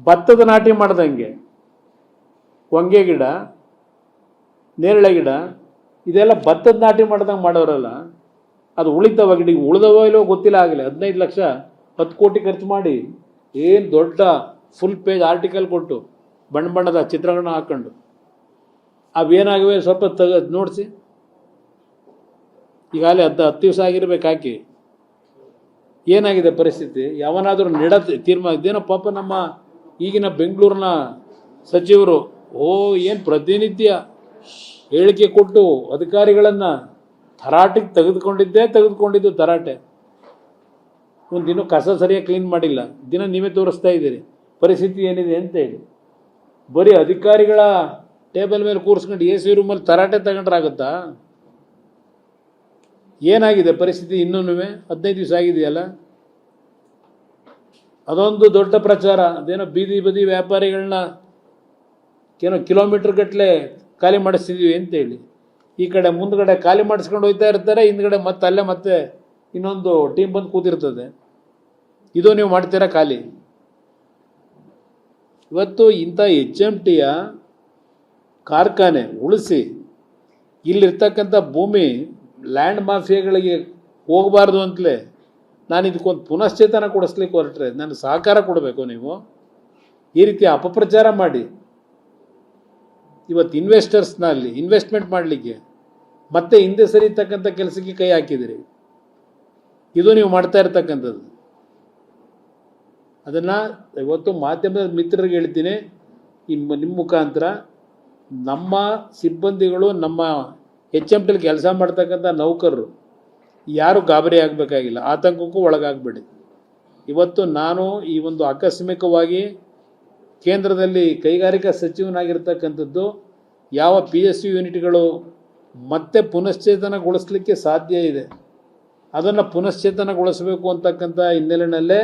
ಭತ್ತದ ನಾಟಿ ಮಾಡ್ದಂಗೆ ಹೊಂಗೆ ಗಿಡ, ನೇರಳೆ ಗಿಡ ಇದೆಲ್ಲ ಭತ್ತದ ನಾಟಿ ಮಾಡ್ದಂಗೆ ಮಾಡೋರಲ್ಲ, ಅದು ಉಳಿತವ ಗಿಡ ಉಳಿದವೋ ಇಲ್ಲೋ ಗೊತ್ತಿಲ್ಲ. ಆಗಲಿ 15 ಲಕ್ಷ 10 ಕೋಟಿ ಖರ್ಚು ಮಾಡಿ ಏನು ದೊಡ್ಡ ಫುಲ್ ಪೇಜ್ ಆರ್ಟಿಕಲ್ ಕೊಟ್ಟು ಬಣ್ಣದ ಚಿತ್ರಗಳನ್ನ ಹಾಕ್ಕೊಂಡು ಅವೇನಾಗಿವೆ ಸ್ವಲ್ಪ ತೆಗೆದು ನೋಡಿಸಿ. ಈಗಾಗಲೇ 10 ದಿವಸ ಆಗಿರ್ಬೇಕು ಹಾಕಿ. ಏನಾಗಿದೆ ಪರಿಸ್ಥಿತಿ? ಯಾವನಾದರೂ ತೀರ್ಮಾನ ಇದೇನೋ ಪಾಪ ನಮ್ಮ ಈಗಿನ ಬೆಂಗಳೂರಿನ ಸಚಿವರು ಏನು ಪ್ರತಿನಿತ್ಯ ಹೇಳಿಕೆ ಕೊಟ್ಟು ಅಧಿಕಾರಿಗಳನ್ನು ತರಾಟೆಗೆ ತೆಗೆದುಕೊಂಡಿದ್ದು ತರಾಟೆ. ಒಂದು ದಿನ ಕಸ ಸರಿಯಾಗಿ ಕ್ಲೀನ್ ಮಾಡಿಲ್ಲ, ದಿನ ನೀವೇ ತೋರಿಸ್ತಾ ಇದ್ದೀರಿ ಪರಿಸ್ಥಿತಿ ಏನಿದೆ ಅಂತ ಹೇಳಿ. ಬರೀ ಅಧಿಕಾರಿಗಳ ಟೇಬಲ್ ಮೇಲೆ ಕೂರಿಸ್ಕೊಂಡು AC ರೂಮಲ್ಲಿ ತರಾಟೆ ತಗೊಂಡ್ರಾಗುತ್ತಾ? ಏನಾಗಿದೆ ಪರಿಸ್ಥಿತಿ? ಇನ್ನೂ 15 ದಿವಸ ಆಗಿದೆಯಲ್ಲ. ಅದೊಂದು ದೊಡ್ಡ ಪ್ರಚಾರ, ಅದೇನೋ ಬೀದಿ ಬದಿ ವ್ಯಾಪಾರಿಗಳನ್ನ ಏನೋ ಕಿಲೋಮೀಟ್ರ್ ಗಟ್ಟಲೆ ಖಾಲಿ ಮಾಡಿಸ್ತಿದ್ದೀವಿ ಅಂತೇಳಿ. ಈ ಕಡೆ ಮುಂದ್ಗಡೆ ಖಾಲಿ ಮಾಡಿಸ್ಕೊಂಡು ಹೋಗ್ತಾ ಇರ್ತಾರೆ, ಹಿಂದ್ಗಡೆ ಮತ್ತೆ ಇನ್ನೊಂದು ಟೀಮ್ ಬಂದು ಕೂತಿರ್ತದೆ. ಇದು ನೀವು ಮಾಡ್ತೀರಾ ಖಾಲಿ? ಇವತ್ತು ಇಂಥ HMTಯ ಕಾರ್ಖಾನೆ ಉಳಿಸಿ ಇಲ್ಲಿರ್ತಕ್ಕಂಥ ಭೂಮಿ ಲ್ಯಾಂಡ್ ಮಾಫಿಯಾಗಳಿಗೆ ಹೋಗಬಾರ್ದು ಅಂತಲೇ ನಾನು ಇದಕ್ಕೊಂದು ಪುನಶ್ಚೇತನ ಕೊಡಿಸ್ಲಿಕ್ಕೆ ಹೊರಟ್ರೆ ನನಗೆ ಸಹಕಾರ ಕೊಡಬೇಕು. ನೀವು ಈ ರೀತಿ ಅಪಪ್ರಚಾರ ಮಾಡಿ ಇವತ್ತು ಇನ್ವೆಸ್ಟರ್ಸ್ನಲ್ಲಿ ಇನ್ವೆಸ್ಟ್ಮೆಂಟ್ ಮಾಡಲಿಕ್ಕೆ ಮತ್ತೆ ಹಿಂದೆ ಸರಿತಕ್ಕಂಥ ಕೆಲಸಕ್ಕೆ ಕೈ ಹಾಕಿದಿರಿ. ಇದು ನೀವು ಮಾಡ್ತಾ ಇರ್ತಕ್ಕಂಥದ್ದು. ಅದನ್ನು ಇವತ್ತು ಮಾಧ್ಯಮದ ಮಿತ್ರರಿಗೆ ಹೇಳ್ತೀನಿ, ನಿಮ್ಮ ಮುಖಾಂತರ ನಮ್ಮ ಸಿಬ್ಬಂದಿಗಳು, ನಮ್ಮ HMTಲಿ ಕೆಲಸ ಮಾಡ್ತಕ್ಕಂಥ ನೌಕರರು ಯಾರು ಗಾಬರಿ ಆಗಬೇಕಾಗಿಲ್ಲ, ಆತಂಕಕ್ಕೂ ಒಳಗಾಗಬೇಡಿ. ಇವತ್ತು ನಾನು ಈ ಒಂದು ಆಕಸ್ಮಿಕವಾಗಿ ಕೇಂದ್ರದಲ್ಲಿ ಕೈಗಾರಿಕಾ ಸಚಿವನಾಗಿರ್ತಕ್ಕಂಥದ್ದು ಯಾವ PSU ಯೂನಿಟ್ಗಳು ಮತ್ತೆ ಪುನಶ್ಚೇತನಗೊಳಿಸಲಿಕ್ಕೆ ಸಾಧ್ಯ ಇದೆ, ಅದನ್ನು ಪುನಶ್ಚೇತನಗೊಳಿಸಬೇಕು ಅಂತಕ್ಕಂಥ ಹಿನ್ನೆಲೆಯಲ್ಲೇ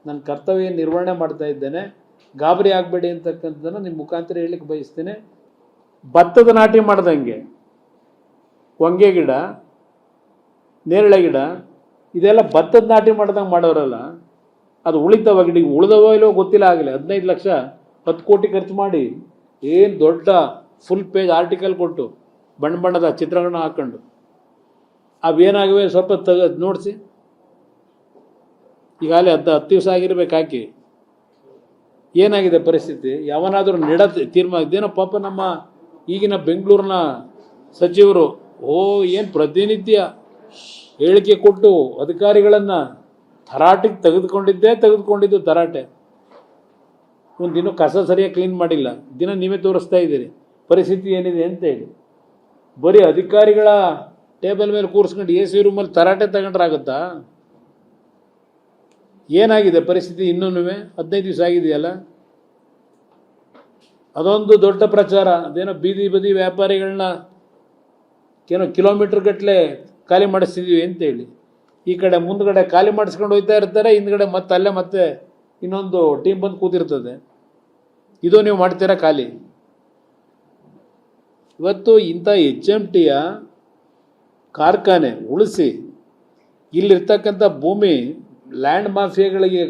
ನನ್ನ ಕರ್ತವ್ಯ ನಿರ್ವಹಣೆ ಮಾಡ್ತಾ ಇದ್ದೇನೆ. ಗಾಬರಿ ಆಗಬೇಡಿ ಅಂತಕ್ಕಂಥದ್ದನ್ನು ನಿಮ್ಮ ಮುಖಾಂತರ ಹೇಳಲಿಕ್ಕೆ ಬಯಸ್ತೇನೆ. ಭತ್ತದ ನಾಟಿ ಮಾಡ್ದಂಗೆ ಹೊಂಗೆ ಗಿಡ, ನೇರಳೆ ಗಿಡ ಇದೆಲ್ಲ ಭತ್ತದ ನಾಟಿ ಮಾಡ್ದಂಗೆ ಮಾಡೋರಲ್ಲ, ಅದು ಉಳಿತವ ಗಿಡ ಉಳಿದವೋ ಇಲ್ಲೋ ಗೊತ್ತಿಲ್ಲ. ಆಗಲಿ 15 ಲಕ್ಷ 10 ಕೋಟಿ ಖರ್ಚು ಮಾಡಿ ಏನು ದೊಡ್ಡ ಫುಲ್ ಪೇಜ್ ಆರ್ಟಿಕಲ್ ಕೊಟ್ಟು ಬಣ್ಣದ ಚಿತ್ರಗಳನ್ನ ಹಾಕ್ಕೊಂಡು ಅವೇನಾಗಿವೆ ಸ್ವಲ್ಪ ತೆಗೆದು ನೋಡಿಸಿ. ಈಗಾಗಲೇ 10 ದಿವಸ ಆಗಿರ್ಬೇಕು ಹಾಕಿ. ಏನಾಗಿದೆ ಪರಿಸ್ಥಿತಿ? ಯಾವನಾದರೂ ತೀರ್ಮಾನ ಇದೇನೋ ಪಾಪ ನಮ್ಮ ಈಗಿನ ಬೆಂಗಳೂರಿನ ಸಚಿವರು ಏನು ಪ್ರತಿನಿತ್ಯ ಹೇಳಿಕೆ ಕೊಟ್ಟು ಅಧಿಕಾರಿಗಳನ್ನು ತರಾಟೆಗೆ ತೆಗೆದುಕೊಂಡಿದ್ದು ತರಾಟೆ. ಒಂದು ದಿನ ಕಸ ಸರಿಯಾಗಿ ಕ್ಲೀನ್ ಮಾಡಿಲ್ಲ, ದಿನ ನೀವೇ ತೋರಿಸ್ತಾ ಇದ್ದೀರಿ ಪರಿಸ್ಥಿತಿ ಏನಿದೆ ಅಂತ ಹೇಳಿ. ಬರೀ ಅಧಿಕಾರಿಗಳ ಟೇಬಲ್ ಮೇಲೆ ಕೂರಿಸ್ಕೊಂಡು AC ರೂಮಲ್ಲಿ ತರಾಟೆ ತಗೊಂಡ್ರಾಗುತ್ತಾ? ಏನಾಗಿದೆ ಪರಿಸ್ಥಿತಿ? ಇನ್ನೂ 15 ದಿವಸ ಆಗಿದೆಯಲ್ಲ. ಅದೊಂದು ದೊಡ್ಡ ಪ್ರಚಾರ, ಅದೇನೋ ಬೀದಿ ಬದಿ ವ್ಯಾಪಾರಿಗಳನ್ನ ಏನೋ ಕಿಲೋಮೀಟ್ರ್ ಗಟ್ಟಲೆ ಖಾಲಿ ಮಾಡಿಸ್ತಿದ್ದೀವಿ ಅಂತೇಳಿ. ಈ ಕಡೆ ಮುಂದ್ಗಡೆ ಖಾಲಿ ಮಾಡಿಸ್ಕೊಂಡು ಹೋಗ್ತಾ ಇರ್ತಾರೆ, ಹಿಂದ್ಗಡೆ ಮತ್ತೆ ಇನ್ನೊಂದು ಟೀಮ್ ಬಂದು ಕೂತಿರ್ತದೆ. ಇದು ನೀವು ಮಾಡ್ತೀರಾ ಖಾಲಿ? ಇವತ್ತು ಇಂಥ HMTಯ ಕಾರ್ಖಾನೆ ಉಳಿಸಿ ಇಲ್ಲಿರ್ತಕ್ಕಂಥ ಭೂಮಿ ಲ್ಯಾಂಡ್ ಮಾಫಿಯಾಗಳಿಗೆ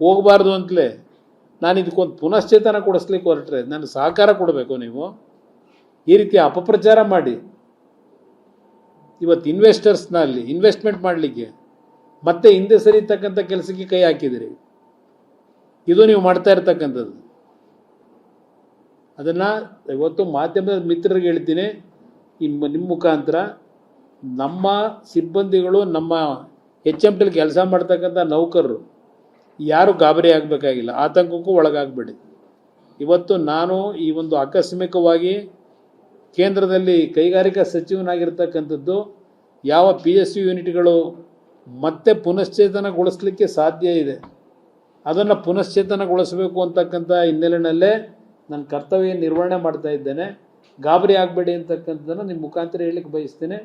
ಹೋಗಬಾರ್ದು ಅಂತಲೇ ನಾನು ಇದಕ್ಕೊಂದು ಪುನಶ್ಚೇತನ ಕೊಡಿಸ್ಲಿಕ್ಕೆ ಹೊರಟ್ರೆ ನನಗೆ ಸಹಕಾರ ಕೊಡಬೇಕು. ನೀವು ಈ ರೀತಿ ಅಪಪ್ರಚಾರ ಮಾಡಿ ಇವತ್ತು ಇನ್ವೆಸ್ಟರ್ಸ್ನಲ್ಲಿ ಇನ್ವೆಸ್ಟ್ಮೆಂಟ್ ಮಾಡಲಿಕ್ಕೆ ಮತ್ತೆ ಹಿಂದೆ ಸರಿತಕ್ಕಂಥ ಕೆಲಸಕ್ಕೆ ಕೈ ಹಾಕಿದಿರಿ. ಇದು ನೀವು ಮಾಡ್ತಾ ಇರ್ತಕ್ಕಂಥದ್ದು. ಅದನ್ನು ಇವತ್ತು ಮಾಧ್ಯಮದ ಮಿತ್ರರಿಗೆ ಹೇಳ್ತೀನಿ, ನಿಮ್ಮ ಮುಖಾಂತರ ನಮ್ಮ ಸಿಬ್ಬಂದಿಗಳು, ನಮ್ಮ HMTಲಿ ಕೆಲಸ ಮಾಡ್ತಕ್ಕಂಥ ನೌಕರರು ಯಾರು ಗಾಬರಿ ಆಗಬೇಕಾಗಿಲ್ಲ, ಆತಂಕಕ್ಕೂ ಒಳಗಾಗಬೇಡಿ. ಇವತ್ತು ನಾನು ಈ ಒಂದು ಆಕಸ್ಮಿಕವಾಗಿ ಕೇಂದ್ರದಲ್ಲಿ ಕೈಗಾರಿಕಾ ಸಚಿವನಾಗಿರ್ತಕ್ಕಂಥದ್ದು ಯಾವ PSU ಯೂನಿಟ್ಗಳು ಮತ್ತೆ ಪುನಶ್ಚೇತನಗೊಳಿಸಲಿಕ್ಕೆ ಸಾಧ್ಯ ಇದೆ, ಅದನ್ನು ಪುನಶ್ಚೇತನಗೊಳಿಸಬೇಕು ಅಂತಕ್ಕಂಥ ಹಿನ್ನೆಲೆಯಲ್ಲೇ ನನ್ನ ಕರ್ತವ್ಯ ನಿರ್ವಹಣೆ ಮಾಡ್ತಾ ಇದ್ದೇನೆ. ಗಾಬರಿ ಆಗಬೇಡಿ ಅಂತಕ್ಕಂಥದ್ದನ್ನು ನಿಮ್ಮ ಮುಖಾಂತರ ಹೇಳಲಿಕ್ಕೆ ಬಯಸ್ತೇನೆ.